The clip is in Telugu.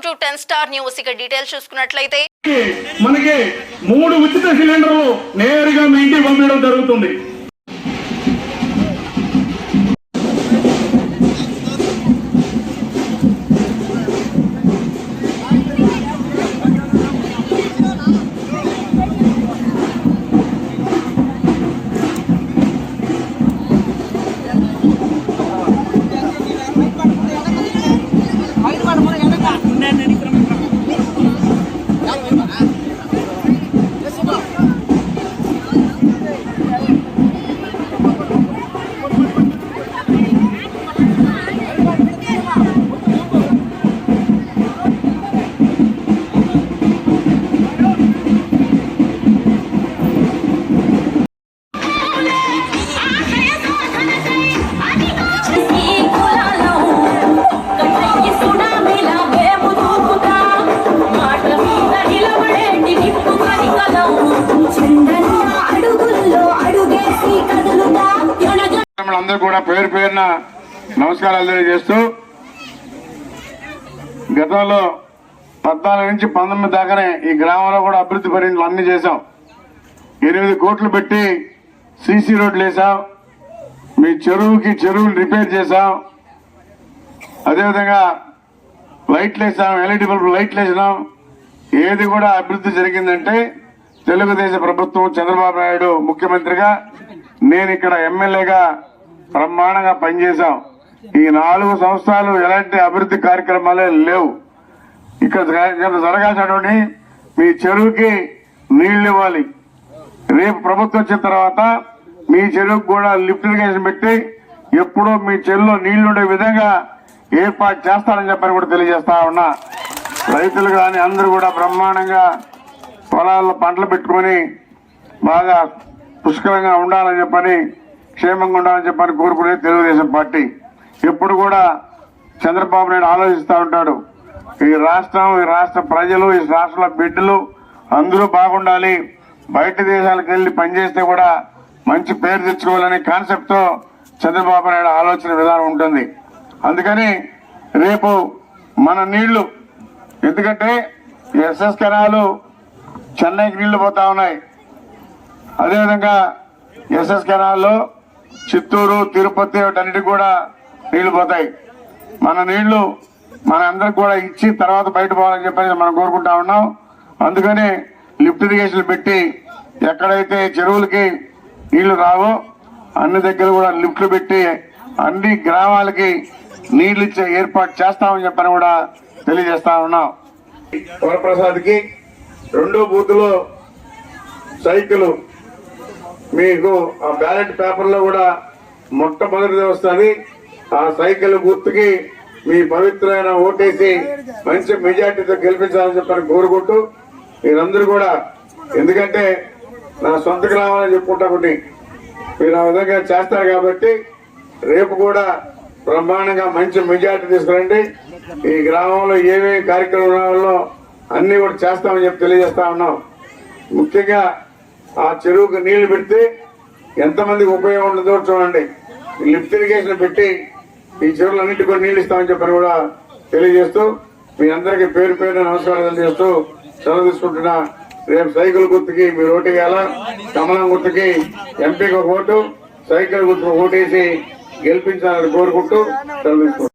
To 10 star news. ఇక డీటెయిల్స్ చూసుకున్నట్లయితే మనకి 3 ఉచిత సిలిండర్లు నేరుగా మీ ఇంటికి పంపించడం జరుగుతుంది. అందరూ కూడా పేరు పేరున నమస్కారాలు తెలియజేస్తూ, గతంలో 14 నుంచి 19 దాకానే ఈ గ్రామంలో కూడా అభివృద్ధి పనులు అన్ని చేశాం. 8 కోట్లు పెట్టి సీసీ రోడ్లు వేసాం, మీ చెరువులు రిపేర్ చేశాం, అదేవిధంగా లైట్లు వేసాం, ఎల్ఈడి బల్బులు లైట్లు వేసినాం. ఏది కూడా అభివృద్ధి జరిగిందంటే తెలుగుదేశం ప్రభుత్వం, చంద్రబాబు నాయుడు ముఖ్యమంత్రిగా, నేను ఇక్కడ ఎమ్మెల్యేగా బ్రహ్మాండంగా పనిచేశాం. ఈ 4 సంవత్సరాలు ఎలాంటి అభివృద్ధి కార్యక్రమాలే లేవు. ఇక్కడ జరగాల్సినటువంటి మీ చెరువుకి నీళ్లు ఇవ్వాలి. రేపు ప్రభుత్వం వచ్చిన తర్వాత మీ చెరువుకు కూడా లిఫ్ట్ ఇరిగేషన్ పెట్టి ఎప్పుడో మీ చెరువులో నీళ్లు ఉండే విధంగా ఏర్పాటు చేస్తారని చెప్పని కూడా తెలియజేస్తా ఉన్నా. రైతులు కానీ అందరూ కూడా బ్రహ్మాండంగా పొలాల్లో పంటలు పెట్టుకుని బాగా పుష్కలంగా ఉండాలని చెప్పని, క్షేమంగా ఉండాలని చెప్పని కోరుకునే తెలుగుదేశం పార్టీ. ఎప్పుడు కూడా చంద్రబాబు నాయుడు ఆలోచిస్తూ ఉంటాడు, ఈ రాష్ట్ర ప్రజలు, ఈ రాష్ట్రంలో బిడ్డలు అందరూ బాగుండాలి, బయట దేశాలకు వెళ్లి పనిచేస్తే కూడా మంచి పేరు తెచ్చుకోవాలనే కాన్సెప్ట్ తో చంద్రబాబు నాయుడు ఆలోచన విధానం ఉంటుంది. అందుకని రేపు మన నీళ్లు, ఎందుకంటే ఎస్ఎస్ కెనాలు చెన్నైకి నీళ్లు పోతా ఉన్నాయి, అదేవిధంగా ఎస్ఎస్ కెనాల్లో చిత్తూరు, తిరుపతి వాటన్నిటికి కూడా నీళ్లు పోతాయి. మన నీళ్లు మన అందరికి కూడా ఇచ్చి తర్వాత బయట పోవాలని చెప్పేసి మనం కోరుకుంటా ఉన్నాం. అందుకని లిఫ్ట్ ఇరిగేషన్ పెట్టి ఎక్కడైతే చెరువులకి నీళ్లు రావో అన్ని దగ్గర కూడా లిఫ్ట్లు పెట్టి అన్ని గ్రామాలకి నీళ్లు ఇచ్చే ఏర్పాటు చేస్తామని చెప్పని కూడా తెలియజేస్తా ఉన్నాం. వరప్రసాద్కి 2 బూతులో సైకిల్ మీకు ఆ బ్యాలెట్ పేపర్ లో కూడా మొట్టమొదటిది వస్తుంది. ఆ సైకిల్ గుర్తుకి మీ పవిత్రమైన ఓటేసి మంచి మెజార్టీతో గెలిపించాలని చెప్పని కోరుకుంటూ, మీరందరూ కూడా, ఎందుకంటే నా సొంత గ్రామాలని చెప్పుకుంటా కొన్ని మీరు ఆ విధంగా చేస్తారు కాబట్టి రేపు కూడా బ్రహ్మాండంగా మంచి మెజార్టీ తీసుకురండి. ఈ గ్రామంలో ఏమేమి కార్యక్రమాల్లో అన్ని కూడా చేస్తామని చెప్పి తెలియజేస్తా ఉన్నాం. ముఖ్యంగా ఆ చెరువుకు నీళ్లు పెడితే ఎంతమందికి ఉపయోగం ఉండదో చూడండి. లిఫ్ట్ ఇరిగేషన్ పెట్టి ఈ చెరువులన్నింటికి కూడా నీళ్లు ఇస్తామని చెప్పని కూడా తెలియజేస్తూ, మీ అందరికీ పేరు పేరున నమస్కారాలు తెలియజేస్తూ సెలవు తీసుకుంటున్నా. రేపు సైకిల్ గుర్తుకి మీరు ఓటు వేయాలా, కమలం గుర్తుకి ఎంపీకి 1 ఓటు, సైకిల్ గుర్తుకు ఓటేసి గెలిపించాలని కోరుకుంటూ సెలవు తీసుకుంటున్నాను.